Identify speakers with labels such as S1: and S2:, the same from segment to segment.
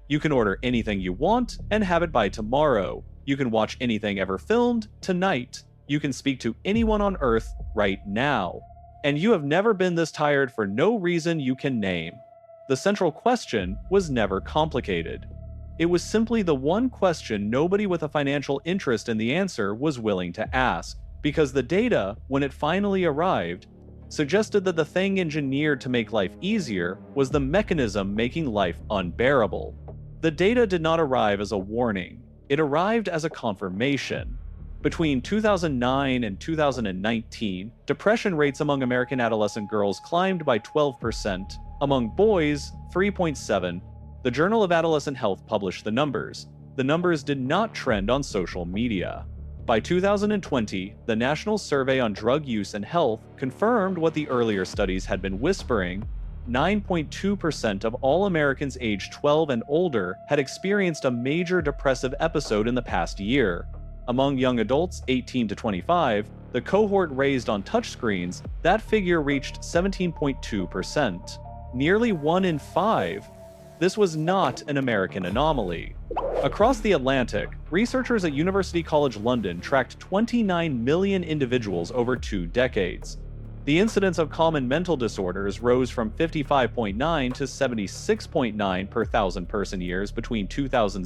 S1: You can order anything you want and have it by tomorrow. You can watch anything ever filmed tonight. You can speak to anyone on Earth right now. And you have never been this tired for no reason you can name. The central question was never complicated. It was simply the one question nobody with a financial interest in the answer was willing to ask, because the data, when it finally arrived, suggested that the thing engineered to make life easier was the mechanism making life unbearable. The data did not arrive as a warning, it arrived as a confirmation. Between 2009 and 2019, depression rates among American adolescent girls climbed by 12%, among boys, 3.7%. The Journal of Adolescent Health published the numbers. The numbers did not trend on social media. By 2020, the National Survey on Drug Use and Health confirmed what the earlier studies had been whispering. 9.2% of all Americans aged 12 and older had experienced a major depressive episode in the past year. Among young adults 18 to 25, the cohort raised on touchscreens, that figure reached 17.2%. Nearly 1 in 5. This was not an American anomaly. Across the Atlantic, researchers at University College London tracked 29 million individuals over 2 decades. The incidence of common mental disorders rose from 55.9 to 76.9 per thousand person years between 2000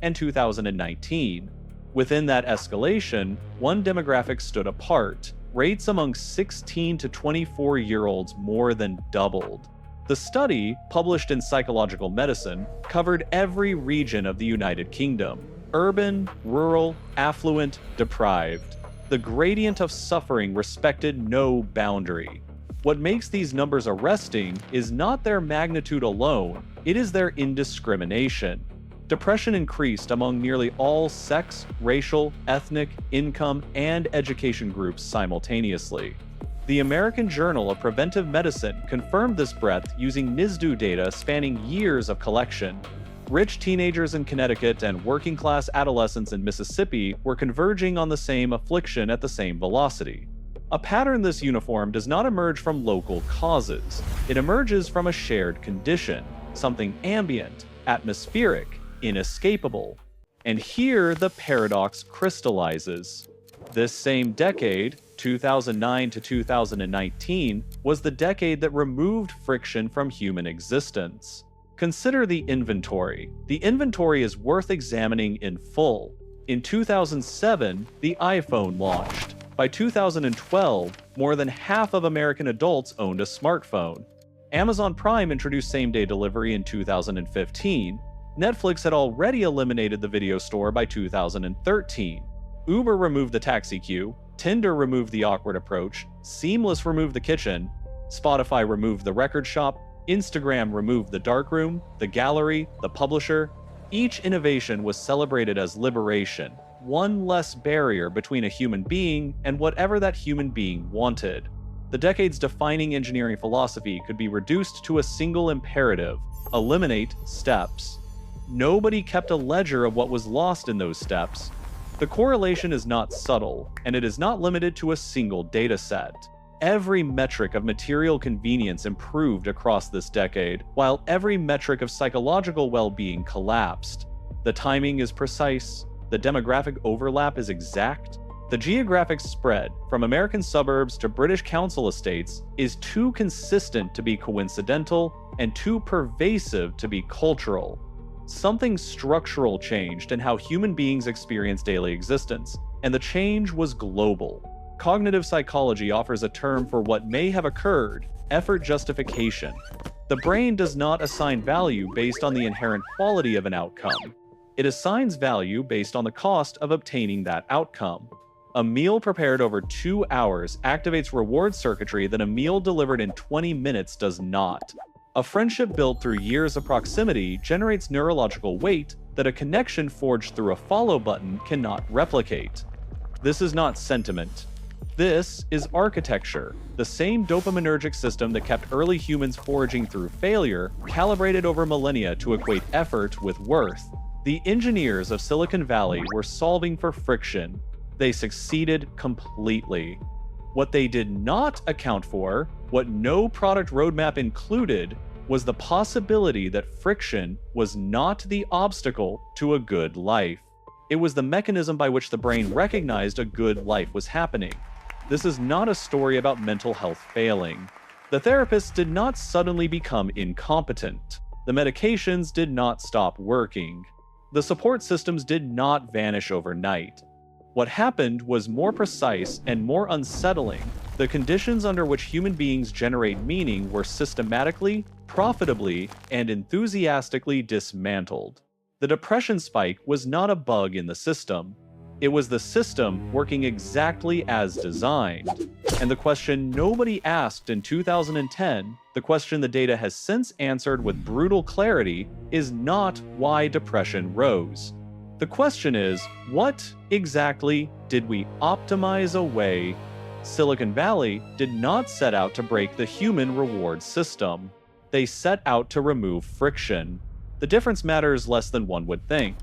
S1: and 2019. Within that escalation, one demographic stood apart. Rates among 16 to 24-year-olds more than doubled. The study, published in Psychological Medicine, covered every region of the United Kingdom: urban, rural, affluent, deprived. The gradient of suffering respected no boundary. What makes these numbers arresting is not their magnitude alone, it is their indiscrimination. Depression increased among nearly all sex, racial, ethnic, income, and education groups simultaneously. The American Journal of Preventive Medicine confirmed this breadth using NISDU data spanning years of collection. Rich teenagers in Connecticut and working-class adolescents in Mississippi were converging on the same affliction at the same velocity. A pattern this uniform does not emerge from local causes. It emerges from a shared condition, something ambient, atmospheric, inescapable. And here the paradox crystallizes. This same decade, 2009 to 2019, was the decade that removed friction from human existence. Consider the inventory. The inventory is worth examining in full. In 2007, the iPhone launched. By 2012, more than half of American adults owned a smartphone. Amazon Prime introduced same-day delivery in 2015. Netflix had already eliminated the video store by 2013. Uber removed the taxi queue, Tinder removed the awkward approach, Seamless removed the kitchen, Spotify removed the record shop, Instagram removed the darkroom, the gallery, the publisher. Each innovation was celebrated as liberation, one less barrier between a human being and whatever that human being wanted. The decade's defining engineering philosophy could be reduced to a single imperative: eliminate steps. Nobody kept a ledger of what was lost in those steps. The correlation is not subtle, and it is not limited to a single data set. Every metric of material convenience improved across this decade, while every metric of psychological well-being collapsed. The timing is precise, the demographic overlap is exact, the geographic spread, from American suburbs to British council estates, is too consistent to be coincidental and too pervasive to be cultural. Something structural changed in how human beings experience daily existence, and the change was global. Cognitive psychology offers a term for what may have occurred: effort justification. The brain does not assign value based on the inherent quality of an outcome. It assigns value based on the cost of obtaining that outcome. A meal prepared over 2 hours activates reward circuitry that a meal delivered in 20 minutes does not. A friendship built through years of proximity generates neurological weight that a connection forged through a follow button cannot replicate. This is not sentiment. This is architecture, the same dopaminergic system that kept early humans foraging through failure, calibrated over millennia to equate effort with worth. The engineers of Silicon Valley were solving for friction. They succeeded completely. What they did not account for, what no product roadmap included, was the possibility that friction was not the obstacle to a good life. It was the mechanism by which the brain recognized a good life was happening. This is not a story about mental health failing. The therapists did not suddenly become incompetent. The medications did not stop working. The support systems did not vanish overnight. What happened was more precise and more unsettling. The conditions under which human beings generate meaning were systematically, profitably, and enthusiastically dismantled. The depression spike was not a bug in the system. It was the system working exactly as designed. And the question nobody asked in 2010, the question the data has since answered with brutal clarity, is not why depression rose. The question is, what exactly did we optimize away? Silicon Valley did not set out to break the human reward system. They set out to remove friction. The difference matters less than one would think.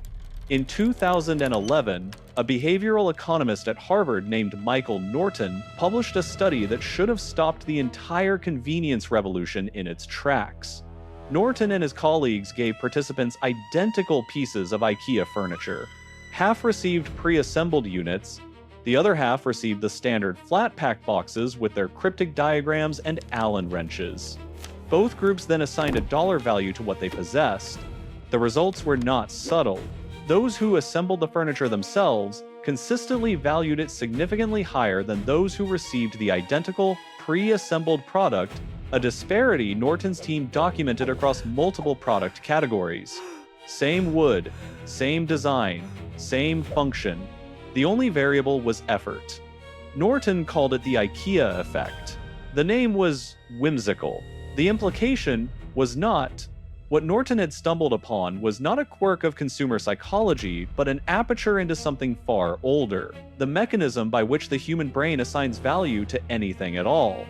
S1: In 2011, a behavioral economist at Harvard named Michael Norton published a study that should have stopped the entire convenience revolution in its tracks. Norton and his colleagues gave participants identical pieces of IKEA furniture. Half received pre-assembled units, the other half received the standard flat-pack boxes with their cryptic diagrams and Allen wrenches. Both groups then assigned a dollar value to what they possessed. The results were not subtle. Those who assembled the furniture themselves consistently valued it significantly higher than those who received the identical, pre-assembled product, a disparity Norton's team documented across multiple product categories. Same wood, same design, same function. The only variable was effort. Norton called it the IKEA effect. The name was whimsical. The implication was not. What Norton had stumbled upon was not a quirk of consumer psychology, but an aperture into something far older, the mechanism by which the human brain assigns value to anything at all.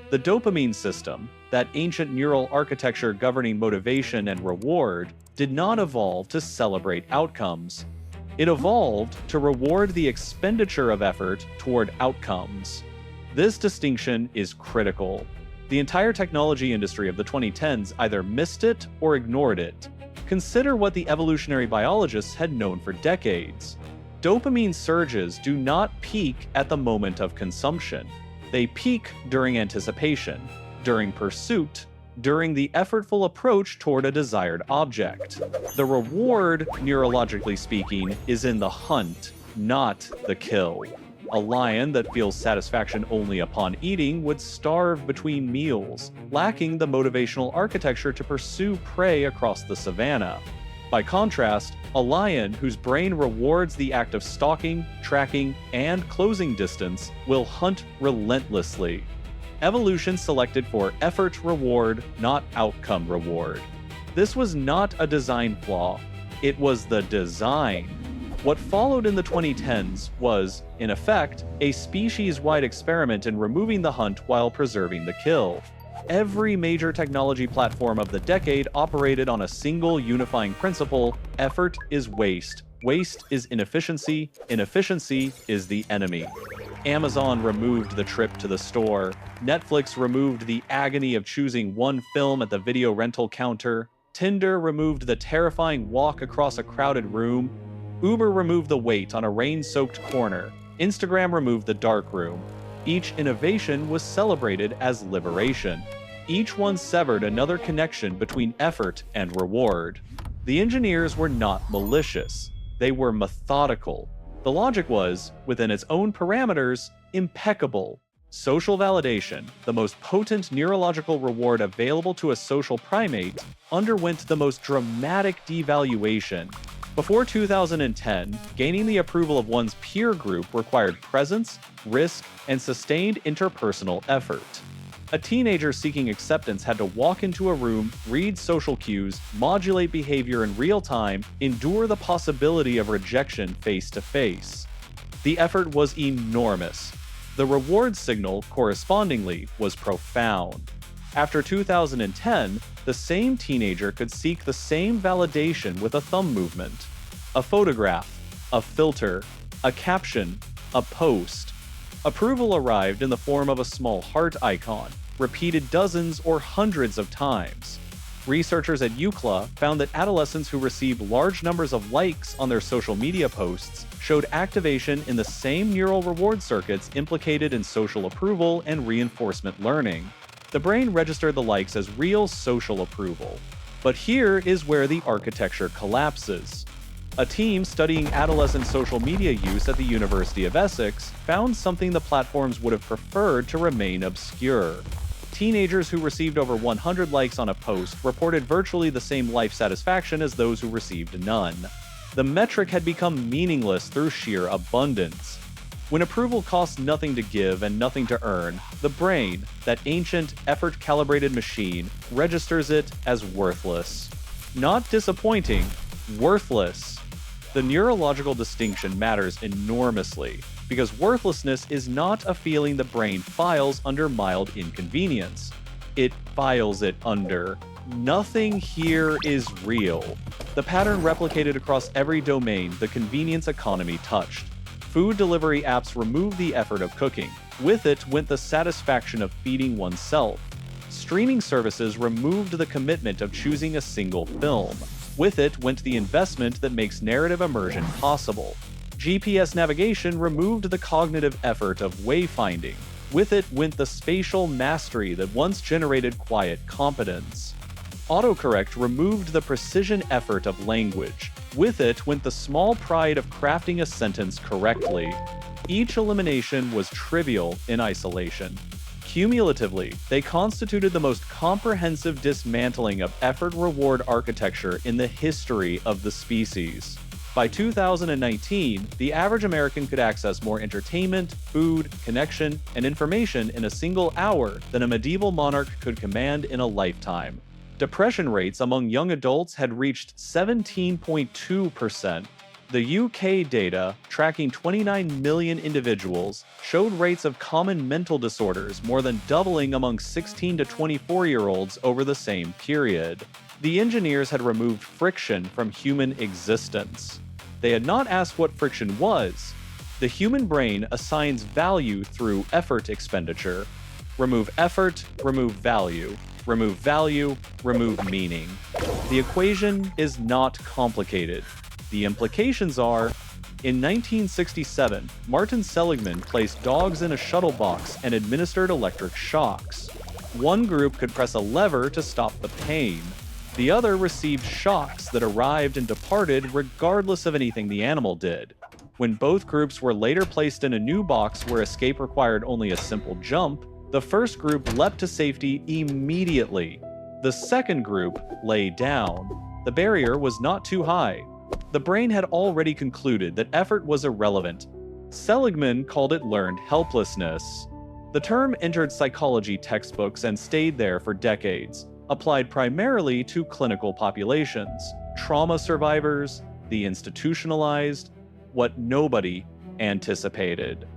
S1: The dopamine system, that ancient neural architecture governing motivation and reward, did not evolve to celebrate outcomes. It evolved to reward the expenditure of effort toward outcomes. This distinction is critical. The entire technology industry of the 2010s either missed it or ignored it. Consider what the evolutionary biologists had known for decades. Dopamine surges do not peak at the moment of consumption. They peak during anticipation, during pursuit, during the effortful approach toward a desired object. The reward, neurologically speaking, is in the hunt, not the kill. A lion that feels satisfaction only upon eating would starve between meals, lacking the motivational architecture to pursue prey across the savanna. By contrast, a lion whose brain rewards the act of stalking, tracking, and closing distance will hunt relentlessly. Evolution selected for effort reward, not outcome reward. This was not a design flaw. It was the design. What followed in the 2010s was, in effect, a species-wide experiment in removing the hunt while preserving the kill. Every major technology platform of the decade operated on a single unifying principle: effort is waste. Waste is inefficiency. Inefficiency is the enemy. Amazon removed the trip to the store. Netflix removed the agony of choosing one film at the video rental counter. Tinder removed the terrifying walk across a crowded room. Uber removed the wait on a rain-soaked corner. Instagram removed the dark room. Each innovation was celebrated as liberation. Each one severed another connection between effort and reward. The engineers were not malicious. They were methodical. The logic was, within its own parameters, impeccable. Social validation, the most potent neurological reward available to a social primate, underwent the most dramatic devaluation. Before 2010, gaining the approval of one's peer group required presence, risk, and sustained interpersonal effort. A teenager seeking acceptance had to walk into a room, read social cues, modulate behavior in real time, endure the possibility of rejection face to face. The effort was enormous. The reward signal, correspondingly, was profound. After 2010, the same teenager could seek the same validation with a thumb movement. A photograph, a filter, a caption, a post. Approval arrived in the form of a small heart icon, repeated dozens or hundreds of times. Researchers at UCLA found that adolescents who received large numbers of likes on their social media posts showed activation in the same neural reward circuits implicated in social approval and reinforcement learning. The brain registered the likes as real social approval. But here is where the architecture collapses. A team studying adolescent social media use at the University of Essex found something the platforms would have preferred to remain obscure. Teenagers who received over 100 likes on a post reported virtually the same life satisfaction as those who received none. The metric had become meaningless through sheer abundance. When approval costs nothing to give and nothing to earn, the brain, that ancient, effort-calibrated machine, registers it as worthless. Not disappointing, worthless. The neurological distinction matters enormously, because worthlessness is not a feeling the brain files under mild inconvenience. It files it under. Nothing here is real. The pattern replicated across every domain the convenience economy touched. Food delivery apps removed the effort of cooking. With it went the satisfaction of feeding oneself. Streaming services removed the commitment of choosing a single film. With it went the investment that makes narrative immersion possible. GPS navigation removed the cognitive effort of wayfinding. With it went the spatial mastery that once generated quiet competence. Autocorrect removed the precision effort of language. With it went the small pride of crafting a sentence correctly. Each elimination was trivial in isolation. Cumulatively, they constituted the most comprehensive dismantling of effort-reward architecture in the history of the species. By 2019, the average American could access more entertainment, food, connection, and information in a single hour than a medieval monarch could command in a lifetime. Depression rates among young adults had reached 17.2%. The UK data, tracking 29 million individuals, showed rates of common mental disorders more than doubling among 16 to 24-year-olds over the same period. The engineers had removed friction from human existence. They had not asked what friction was. The human brain assigns value through effort expenditure. Remove effort, remove value. Remove value, remove meaning. The equation is not complicated. The implications are, in 1967, Martin Seligman placed dogs in a shuttle box and administered electric shocks. One group could press a lever to stop the pain. The other received shocks that arrived and departed regardless of anything the animal did. When both groups were later placed in a new box where escape required only a simple jump, the first group leapt to safety immediately. The second group lay down. The barrier was not too high. The brain had already concluded that effort was irrelevant. Seligman called it learned helplessness. The term entered psychology textbooks and stayed there for decades, applied primarily to clinical populations, trauma survivors, the institutionalized, what nobody anticipated.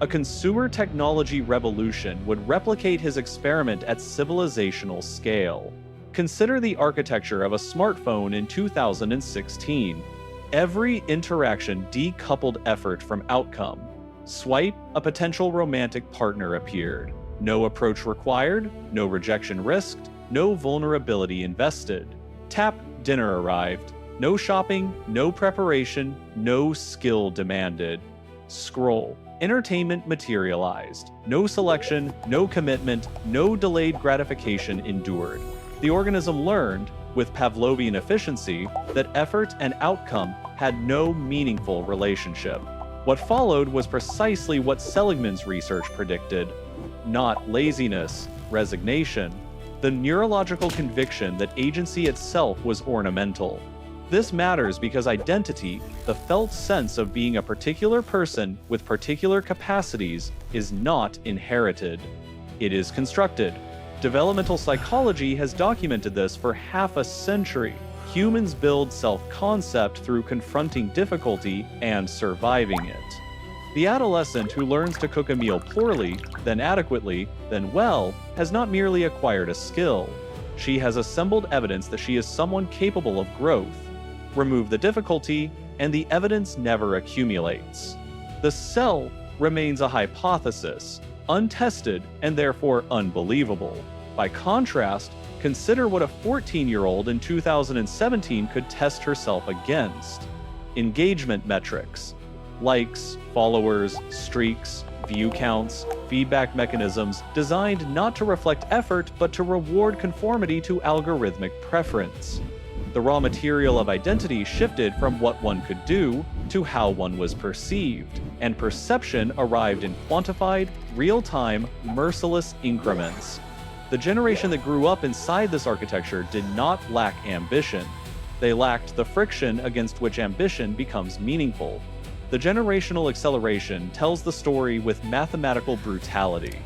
S1: A consumer technology revolution would replicate his experiment at civilizational scale. Consider the architecture of a smartphone in 2016. Every interaction decoupled effort from outcome. Swipe, a potential romantic partner appeared. No approach required, no rejection risked, no vulnerability invested. Tap, dinner arrived. No shopping, no preparation, no skill demanded. Scroll. Entertainment materialized. No selection, no commitment, no delayed gratification endured. The organism learned, with Pavlovian efficiency, that effort and outcome had no meaningful relationship. What followed was precisely what Seligman's research predicted. Not laziness, resignation, the neurological conviction that agency itself was ornamental. This matters because identity, the felt sense of being a particular person with particular capacities, is not inherited. It is constructed. Developmental psychology has documented this for half a century. Humans build self-concept through confronting difficulty and surviving it. The adolescent who learns to cook a meal poorly, then adequately, then well, has not merely acquired a skill. She has assembled evidence that she is someone capable of growth. Remove the difficulty, and the evidence never accumulates. The self remains a hypothesis, untested and therefore unbelievable. By contrast, Consider what a 14-year-old in 2017 could test herself against. Engagement metrics. Likes, followers, streaks, view counts, feedback mechanisms designed not to reflect effort but to reward conformity to algorithmic preference. The raw material of identity shifted from what one could do to how one was perceived, and perception arrived in quantified, real-time, merciless increments. The generation that grew up inside this architecture did not lack ambition. They lacked the friction against which ambition becomes meaningful. The generational acceleration tells the story with mathematical brutality.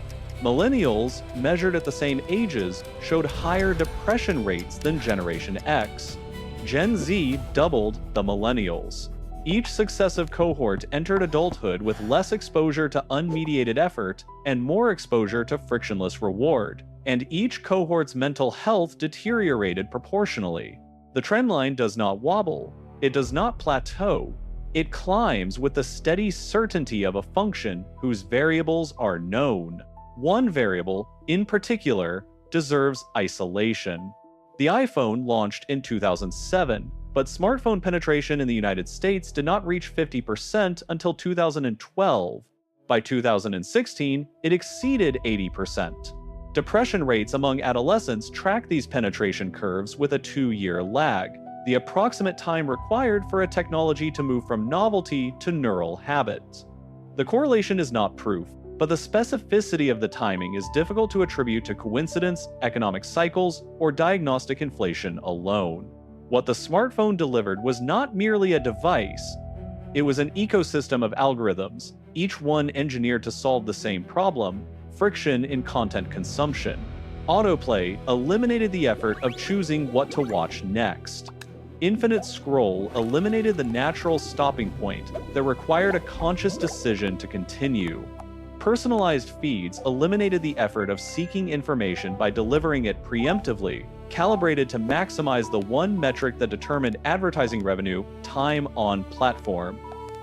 S1: Millennials, measured at the same ages, showed higher depression rates than Generation X. Gen Z doubled the millennials. Each successive cohort entered adulthood with less exposure to unmediated effort and more exposure to frictionless reward, and each cohort's mental health deteriorated proportionally. The trendline does not wobble. It does not plateau. It climbs with the steady certainty of a function whose variables are known. One variable, in particular, deserves isolation. The iPhone launched in 2007, but smartphone penetration in the United States did not reach 50% until 2012. By 2016, it exceeded 80%. Depression rates among adolescents track these penetration curves with a 2-year lag, the approximate time required for a technology to move from novelty to neural habits. The correlation is not proof, but the specificity of the timing is difficult to attribute to coincidence, economic cycles, or diagnostic inflation alone. What the smartphone delivered was not merely a device. It was an ecosystem of algorithms, each one engineered to solve the same problem: friction in content consumption. Autoplay eliminated the effort of choosing what to watch next. Infinite scroll eliminated the natural stopping point that required a conscious decision to continue. Personalized feeds eliminated the effort of seeking information by delivering it preemptively, calibrated to maximize the one metric that determined advertising revenue: time on platform.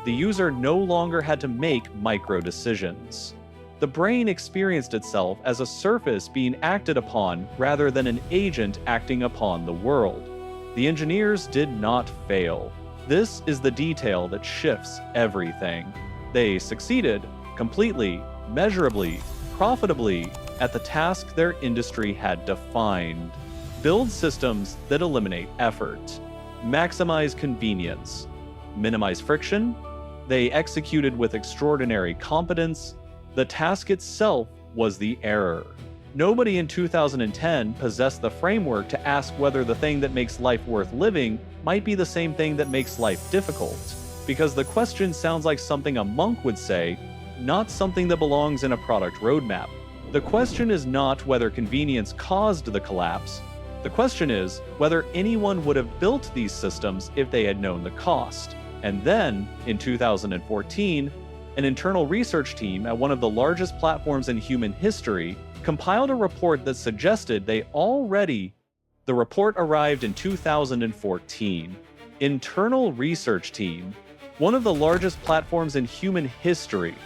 S1: The user no longer had to make micro-decisions. The brain experienced itself as a surface being acted upon rather than an agent acting upon the world. The engineers did not fail. This is the detail that shifts everything. They succeeded completely, measurably, profitably at the task their industry had defined. Build systems that eliminate effort, maximize convenience, minimize friction. They executed with extraordinary competence. The task itself was the error. Nobody in 2010 possessed the framework to ask whether the thing that makes life worth living might be the same thing that makes life difficult, because the question sounds like something a monk would say, not something that belongs in a product roadmap. The question is not whether convenience caused the collapse. The question is whether anyone would have built these systems if they had known the cost. And then, in 2014, an internal research team at one of the largest platforms in human history compiled a report that suggested the report arrived in 2014. Internal research team, one of the largest platforms in human history.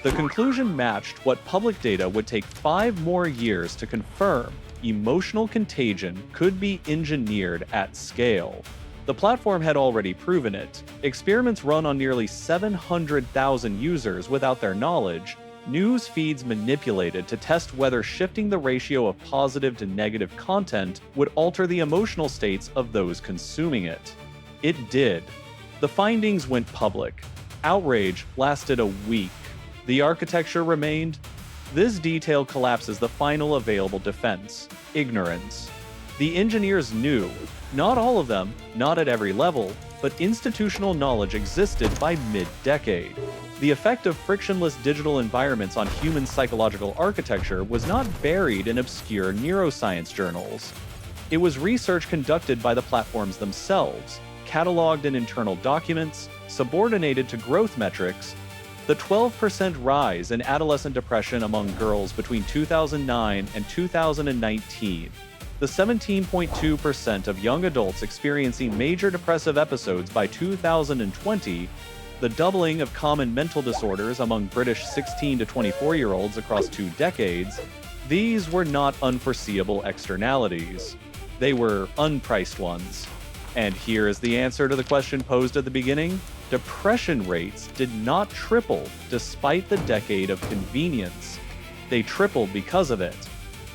S1: The conclusion matched what public data would take 5 more years to confirm: emotional contagion could be engineered at scale. The platform had already proven it. Experiments run on nearly 700,000 users without their knowledge, news feeds manipulated to test whether shifting the ratio of positive to negative content would alter the emotional states of those consuming it. It did. The findings went public. Outrage lasted a week. The architecture remained. This detail collapses the final available defense: ignorance. The engineers knew. Not all of them, not at every level, but institutional knowledge existed by mid-decade. The effect of frictionless digital environments on human psychological architecture was not buried in obscure neuroscience journals. It was research conducted by the platforms themselves, cataloged in internal documents, subordinated to growth metrics. The 12% rise in adolescent depression among girls between 2009 and 2019, the 17.2% of young adults experiencing major depressive episodes by 2020, the doubling of common mental disorders among British 16 to 24-year-olds across 2 decades, These were not unforeseeable externalities. They were unpriced ones. And here is the answer to the question posed at the beginning. Depression rates did not triple despite the decade of convenience. They tripled because of it.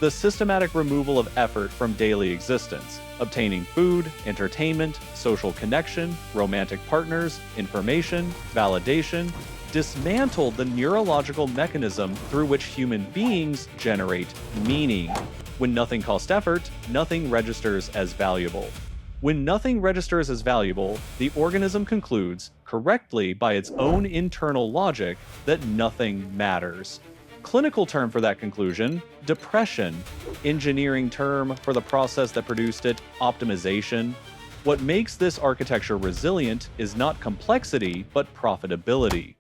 S1: The systematic removal of effort from daily existence, obtaining food, entertainment, social connection, romantic partners, information, validation, dismantled the neurological mechanism through which human beings generate meaning. When nothing costs effort, nothing registers as valuable. When nothing registers as valuable, the organism concludes, correctly by its own internal logic, that nothing matters. Clinical term for that conclusion, depression. Engineering term for the process that produced it, optimization. What makes this architecture resilient is not complexity, but profitability.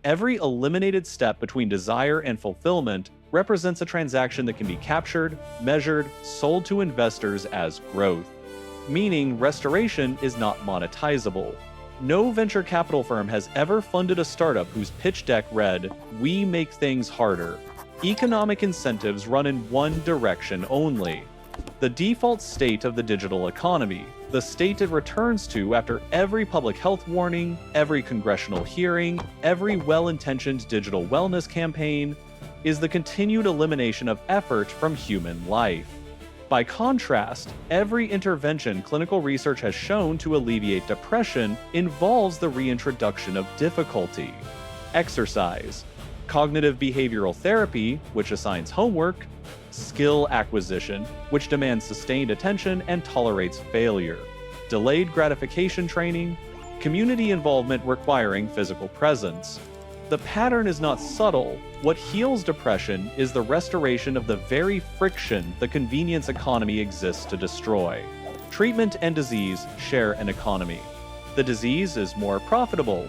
S1: Every eliminated step between desire and fulfillment represents a transaction that can be captured, measured, sold to investors as growth. Meaning restoration is not monetizable. No venture capital firm has ever funded a startup whose pitch deck read, "We make things harder." Economic incentives run in one direction only. The default state of the digital economy, the state it returns to after every public health warning, every congressional hearing, every well-intentioned digital wellness campaign, is the continued elimination of effort from human life. By contrast, every intervention clinical research has shown to alleviate depression involves the reintroduction of difficulty. Exercise, cognitive behavioral therapy, which assigns homework, skill acquisition, which demands sustained attention and tolerates failure, delayed gratification training, community involvement requiring physical presence. The pattern is not subtle. What heals depression is the restoration of the very friction the convenience economy exists to destroy. Treatment and disease share an economy. The disease is more profitable.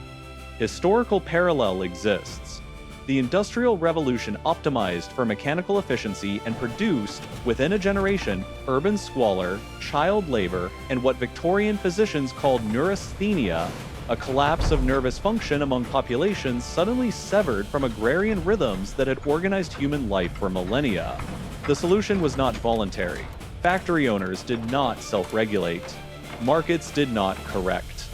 S1: Historical parallel exists. The Industrial Revolution optimized for mechanical efficiency and produced, within a generation, urban squalor, child labor, and what Victorian physicians called neurasthenia, a collapse of nervous function among populations suddenly severed from agrarian rhythms that had organized human life for millennia. The solution was not voluntary. Factory owners did not self-regulate. Markets did not correct.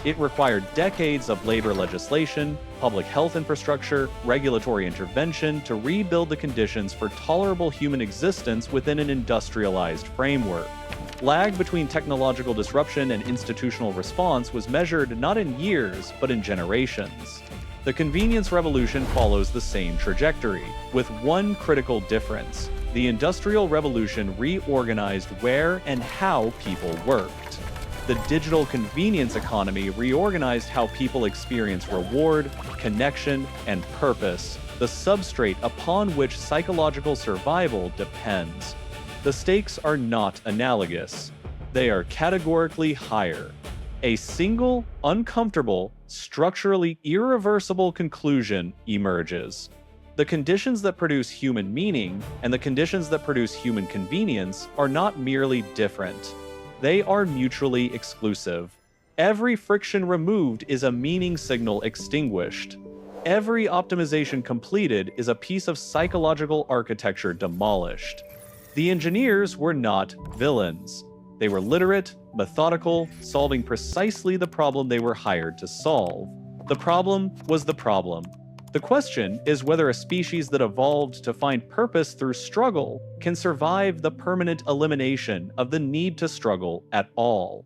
S1: It required decades of labor legislation, public health infrastructure, regulatory intervention to rebuild the conditions for tolerable human existence within an industrialized framework. Lag between technological disruption and institutional response was measured not in years, but in generations. The convenience revolution follows the same trajectory, with one critical difference. The Industrial Revolution reorganized where and how people worked. The digital convenience economy reorganized how people experience reward, connection, and purpose, the substrate upon which psychological survival depends. The stakes are not analogous. They are categorically higher. A single, uncomfortable, structurally irreversible conclusion emerges. The conditions that produce human meaning and the conditions that produce human convenience are not merely different. They are mutually exclusive. Every friction removed is a meaning signal extinguished. Every optimization completed is a piece of psychological architecture demolished. The engineers were not villains. They were literate, methodical, solving precisely the problem they were hired to solve. The problem was the problem. The question is whether a species that evolved to find purpose through struggle can survive the permanent elimination of the need to struggle at all.